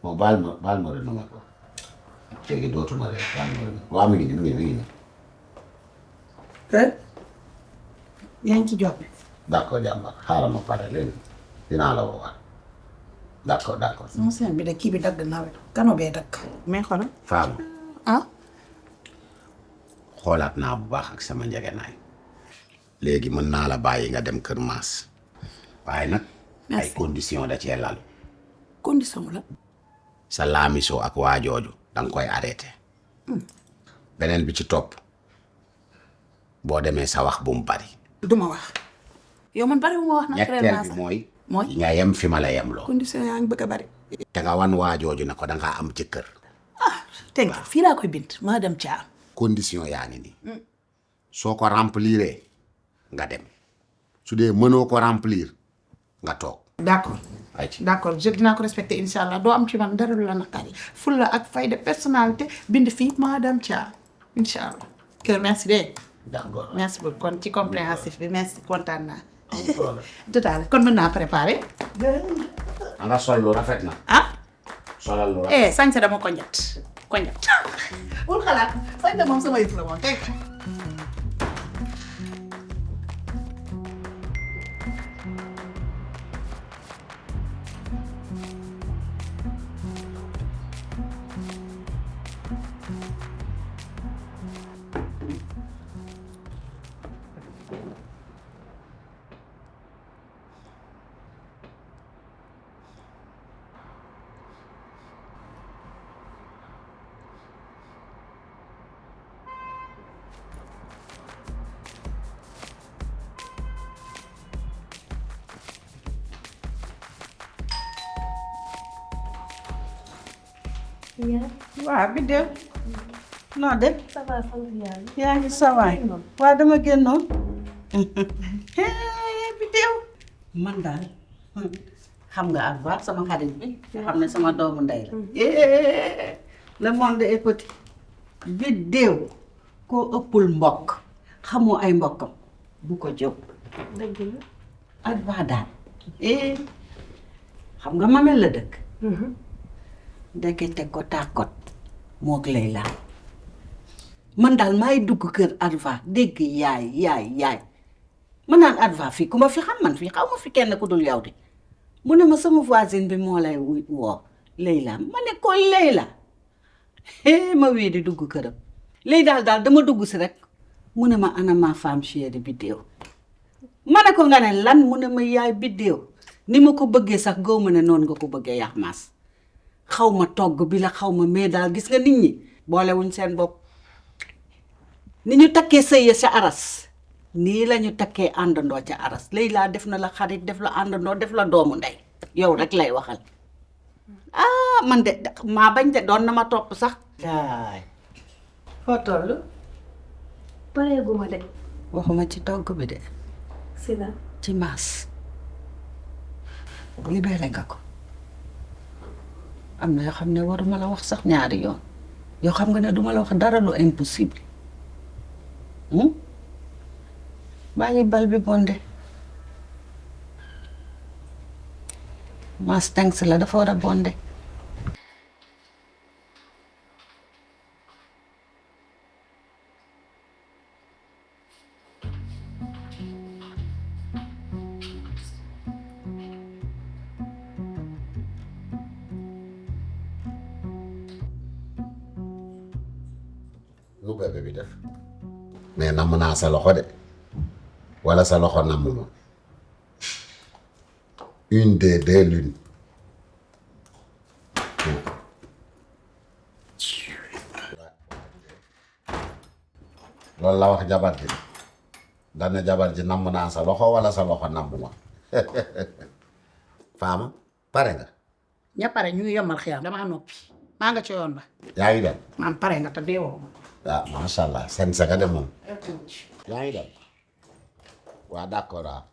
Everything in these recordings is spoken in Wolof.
bon baal ma renommé ko léegi dootuma rek baal ma renommé waaw mi ngi nii. yaa ngi ci job bi. d'accord jàmbar xaaral ma pare léegi dinaa la woowaat d'accord. sama seen bi de kii bi dagg nawet kano bee dagg. mais xoolal. Fama ah. xoolaat naa bu baax ak sama njëgënaay léegi mën naa la bàyyi nga dem Kër Maas waaye nag. ay condition da cee lalu. condition la. sa laamisoo ak waa jooju danga koy arrêté. beneen bi ci topp boo demee sa wax bu mu bari. duma wax. yow man bari bu ma wax nag. ñetteel bi mooy nga yem fi ma la yem loo. condition yaa ngi bëgg a bari. te nga wan waa jooju ne ko dangaa am jëkkër. teg fii laa koy bind maa dem Thiam. condition yaa ngi nii. soo ko rempliree nga dem su dee mënoo ko remplir nga toog. d'accord dinaa ko respecté incha allah doo am ci man dara lu la naqari fulla ak fayda personnalité bind fii madame Thiam incha allah. kër merci de. d'accord merci beaucoup kon ci compréhensif bi merci kontaan naa. total kon mën naa préparer. nga sol lu rafet na. solal lu rafet. sañse dama ko njat. bul xalaat sañse moom sama yëf la moom teg. waaw bi de noo def. ça va sant yàlla. yaa ngi sawaay. waaw dama génnoon. bi deew man daal xam nga ak baax sama xarit bi nga xam ne sama doomu ndey la. le monde est petit. bi deew koo ëppul mbokk xamoo ay mbokkam bu ko jóg. dëgg la. ak baax daal. xam nga Mamel la dëkk. ndekete ko tàkkot moog lay laa man daal maay dugg kër Adva dégg yaay ma naan Adva fii ku ma fi xam man fii xaw ma fi kenn ku dul yow de mu ne ma sama voisine bi moo lay woo Layla ma ne ko Layla ma wii di dugg këram léegi daal dama dugg si rek mu ne ma ana ma femme chérie Biddéew ma ne ko nga ne lan mu ne ma yaay Biddéew ni ma ko bëggee sax gaw ma ne noonu nga ko bëggee yax maas xaw ma togg bi la xaw ma mais daal gis nga nit ñi boolewuñ seen bopp ni ñu takkee sëy sa aras nii la ñu takkee àndandoo ca aras Layla def na la xarit def la àndandoo def la doomu ndey yow rek lay waxal man de maa bañ de doon na ma topp sax. waay foo toll. pareeguma de. waxuma ci togg bi de. si la. ci maas libéré nga ko. am na yoo xam ne waruma la wax sax ñaari yoon yoo xam nga ne duma la wax dara lu impossible bàyyi bal bi bonde mas thanks la dafa war a bonde lu bébé bi def mais namm naa sa loxo de wala sa loxo namm ma une des deux lunes loolu la wax jabar ji dana jabar ji namm naa sa loxo wala sa loxo namm ma Fama pare nga. ña pare ñu ngi yombal xiyaam damaa noppi maa nga ci yoon ba. yaa ngi dem. man pare nga te deewoo ma. ah macha allah seen saga de moom. yaa ngi dem. waa d'accord waaw.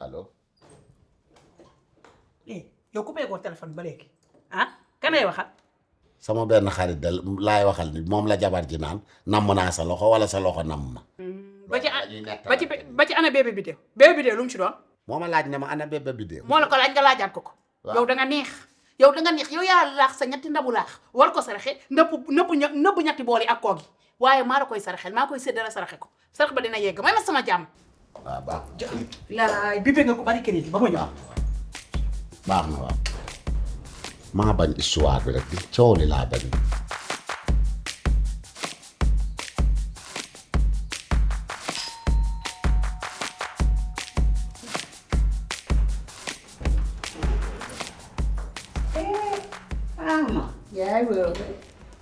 allo. yow ku may ko téléphone ba léegi kanay waxal. sama benn xarit de laay waxal ni moom la jabar ji naan namm naa sa loxo wala sa loxo namm ma. ba ci dañuy nekk ba ci ana bébé bidéo lu mu ci doon moo ma laaj ne ma ana bébé bi de. moo la ko laaj nga laajaat ko Waaw. yow da nga neex yow yaa laax sa ñetti ndabu laax war ko saraxe nëbb ñetti bool yi ak koo gi waaye maa la koy saraxel maa koy séddale saraxe ko sarax ba dina yegg may ma sama jàmm waaw baax laay bébé nga ko bari crédit ba ma ñëw baax na waaw. maa bañ histoire bi rek coow li laa bañ. Fama yaay wéeru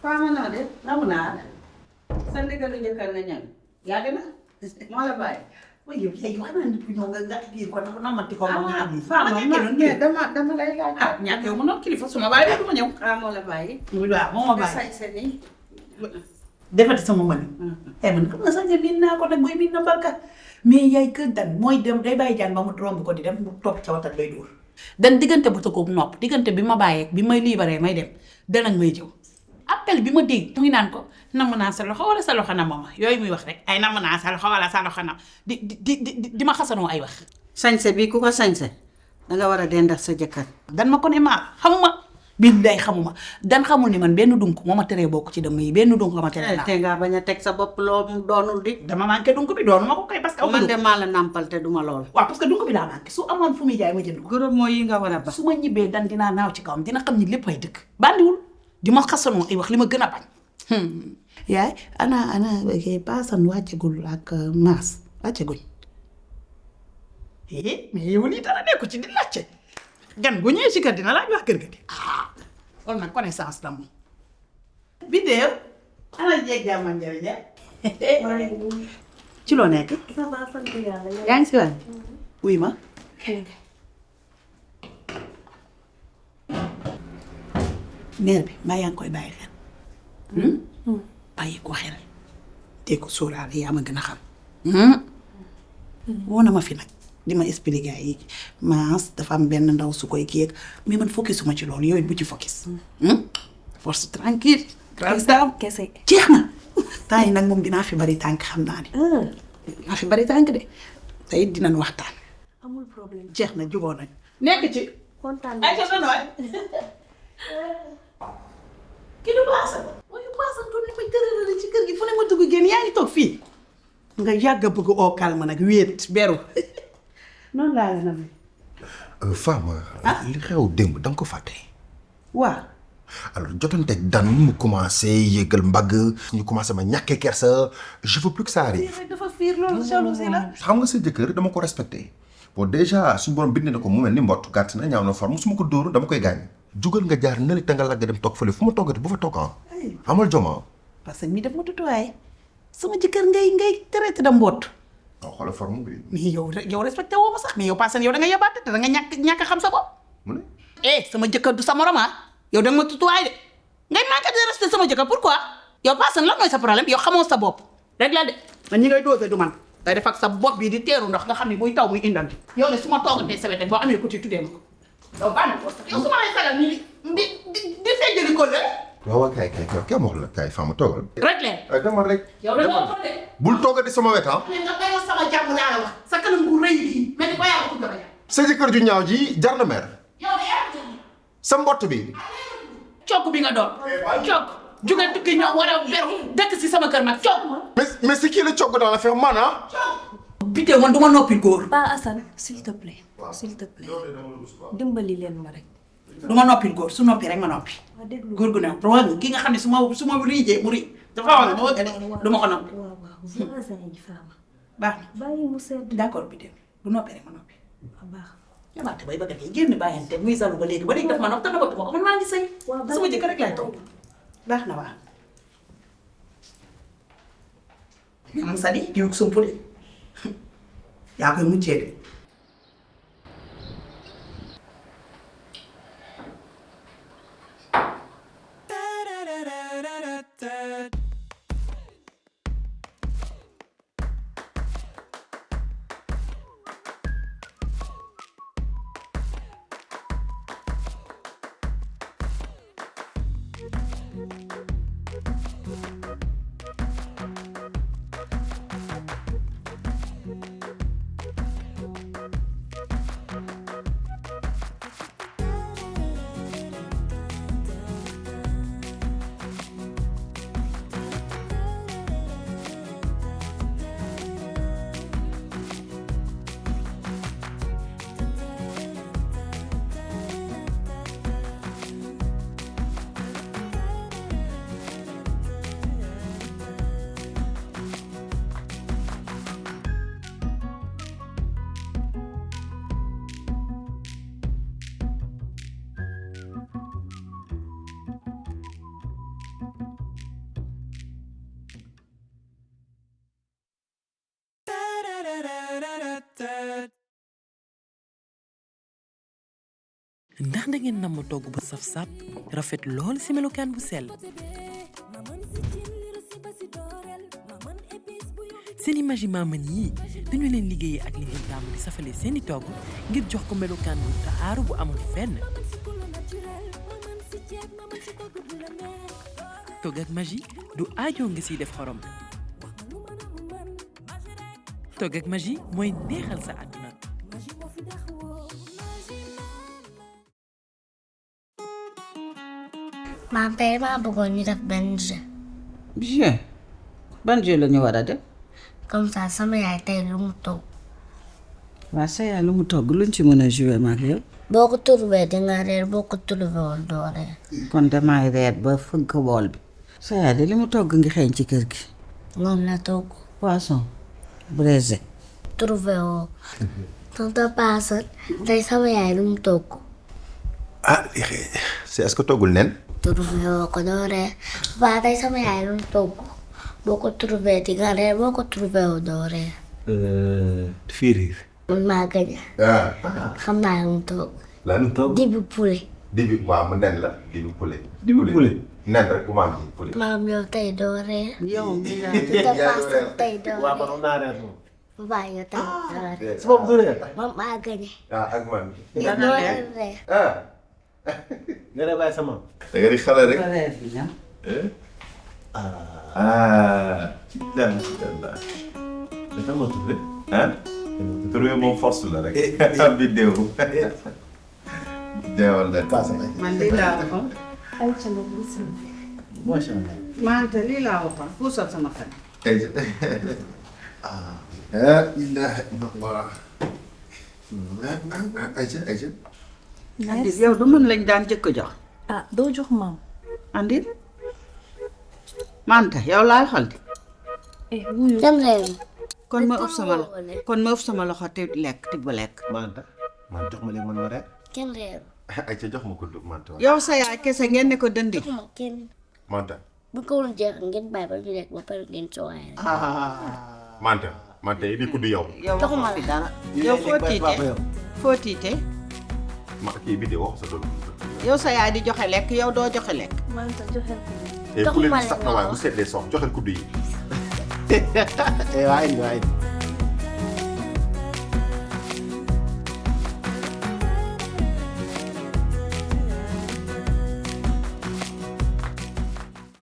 Fama naa de namu naa sa ndigalu njëkkër na ñan yàgg na moo la bàyyi waaye yow yaay wax naa nit ku ñëw nga kii ko namati ko ma am Fama mais dama lay laaj ah ñàkk yow mu noonu kilifa su ma bàyyi du ma ñëw moo la bàyyi waaw moo ma bàyyi sañ sa ni defati sama mën man xam nga sax miin naa ko nag mooy miin na mbalka mais yaay kër dan mooy dem day bàyyi jaan ba mu romb ko di dem mu toog ca watal day dóor dan diggante bu tëggoog nopp diggante bi ma bàyyee bi may liibaree may dem danañ may jëw appel bi ma dégg mu ngi naan ko namm naa sa loxo wala sa loxo na ma yooyu muy wax rek ay namm naa sa loxo wala sa loxo na di ma xasanoo ay wax sañse bi ku ko sañse danga war a dendax sa jëkkër dan ma ko ne maa xamuma billaay xamuma dan xamul ni man benn dunk moo ma teree bokk ci dëmm yi benn dunk ma teree naa te nga bañ a teg sa bopp loo doonul di dama manqué dunk bi doonu ma ko koy parce que man de maa la nàmpal te duma lool waaw parce que dunk bi daa manqué su amoon fu muy jaay ma jënd ko gërëm mooy yi nga war a ba su ma ñibbee dan dinaa naaw ci kawam dina xam ni lépp ay dëkk bandiwul di ma xasanoo ay wax li ma gën a bañ yaay ana paasan wàccegul ak maas wàcceguñ mais yow lii dara nekku ci di laajte gan gu ñëwee ci kër dina laaj wax kër ga di loolu nag connaissance la moom bidéew ana jeeg jàmman njëriñ ci loo nekk ça va sant yàlla yow. yaa ngi si waay wuy ma neer bi mbaa yaa ngi koy bàyyi xel bàyyi ko xel te ko sóoraale yaa ma gën a xam woo na ma fi nag di ma expliquer yi maas dafa am benn ndaw su koy kii ak mais man focusuma ci loolu yooyu bu ci focus force tranquille grâce dame kese. jeex na temps yi nag moom dinaa fi bari tànk xam naa ne dinaa fi bari tànk de te it dinañ waxtaan amul problème. jeex na juboo nañ nekk ci kontaan ay naa. ca noonu ki du baasan mooy baasan doon li may tëralale ci kër gi fu ne ma dugg génn yaa ngi toog fii nga yàgg a bëgg au calme nag wéet beru noonu laa la namee Fama li xew démb da nga ko fàtte. waaw alors jotanteeg dan mu commencé yëgal mbagg ñu commencé ma ñàkkee kersa je veux plus que ça arrive. dafa fiir loolu jalousie la xam nga sa jëkkër dama ko respecté bon déjà suñu borom bind na ko mu mel ni mbott gàtt na ñaaw na forme su ma ko dóoru dama koy gaañ. jugal nga jaar na li te nga lagg dem toog fële fu ma toogati bu fa toog amal joma. parce que mi def ma tutuwaay sama jëkkër ngay traité da mboot waaw xoolal forme bi. mais yow respecté woo ma sax mais yow Paasan yow da nga yabaate te da nga ñàkk xam sa bopp mu ne. sama jëkkër du sa morom yow da nga ma tutuwaay de ngay manqué de respect sama jëkkër pourquoi yow Paasan lan mooy sa problème yow xamoo sa bopp rek la de man ñi ngay doose du man day def ak sa bopp bii di teeru ndox nga xam ne buy taw muy indandi yow ne su ma toogantee sa wet boo amee ko ci tuddee ma ko yow bànn ko yow su ma lay sagal nii di seejali ko la waaw kay kay ma wax la kay Fama toogal. rek leen demal rek. yow da nga ko de bul toogati sama wet mais nga bayoo sama jàmm laa la wax sa kanam gu rëy gii mel ni ba yàlla ko joxe sa jëkkër ju ñaaw ji jar na mer. yow de yaa sa mbott bi. cogg bi nga doon cogg jóge tukki ñëw war a beru dëkk si sama kër nag cogg mais c'est qui le cogg dans l'affaire man ah. bitee man du ma noppi góor Pa Assane s'il te plaît. s'il te plaît. dimbali leen ma rek. du ma noppi góor su noppi rek ma noppi waa déglu. góor gu ne wax ki nga xam ne su ma riijee mu ri dafa wax ne du ma ko noppi waaw voisin yi Fama. baax na bàyyi mu sedd. d'accord bi dem du noppi rek ma noppi waaw baax. yabaate bay bëgg a dee génn bàyyante muy salu ba léegi daf ma nopp te nobatu ma ko man maa ngi sëy waaw sama jëkkër rek laay toog baax na waa man sadi jiw sump de yaa koy muccee de ndax da ngeen namm togg bu saf sap rafet lool ci melokaan bu sell seeni magi maman yi dañu leen liggéeyee ak li ngeen taamu di safale seeni togg ngir jox ko melokaan bu taaru bu amul fenn togg ak magi du aajo nga siy def xorom togg ak magi mooy neexal sa àdduna maam tey maa bëggoon ñu def benn jeu. Jeu ban jeu la ñu war a def. comme ça sama yaay tey lu mu togg. waa sa yaay lu mu togg luñ ci mën a jouer maak yow. boo ko trouvé di nga reer boo ko trouvé woon doo reer. kon damay reer ba fëgg bool bi. sa yaay de li mu togg ngi xeeñ ci kër gi. moom la togg. poisson braisé. trouvé woo. tonton Paasan tey sama yaay lu mu togg. ah c'est est-ce que toggul nen. trouvé woo ko doo reer waa tey sama yaay lu mu togg boo ko trouvé di nga reer boo ko trouvé woo doo reer. fiiriir. man maa gañ. xam naa lu mu togg. lan togg. dibi poulet. dibi waaw mu nen la dibi poulet. dibi poulet nen rek bu ma am dibi poulet. maam yow tey doo reer. yow mi la tonton Paasan tey doo reer. waaw man naa reer moom. waaw yow tey doo reer. su boobu du reer. man maa gañ. ak man. yow doo reer. nga ne bàyyi sama. da nga di xale rek. reer bi ñam. Alhamdulillah. Dafa ma tuddee. Tuddee moom force la rek. Vidéo. Deewal la. man lii laa waxoon. macha allah. man te lii laa waxoon puusal sama xel. La ilaha illallah. Aïcha. Andil yow du mën lañ daan jëkk jox. ah doo jox maam. Andil. Manta yow laay xal di. wuyu. dem leen. kon ma ëf sama loxo te lekk tibb lekk. Manta man jox ma léegi man ma reer. kenn reeru. Aïcha jox ma ko Manta. yow sa yaay kese ngeen ne ko dëndi. joxuma kenn. Manta. bu ko woon jeex ngeen bàyyi ba ñu lekk ba pare ngeen soowaay rek. Manta yi di kudd yow. yow waxuma fi dara. yow foo tiite. Ma kii vidéo wax sa doon. yow sa yaay di joxe lekk yow doo joxe lekk. Manta joxe ko. Et poulet bi sax na waaye bu seddee sox joxel kudd yi. waaye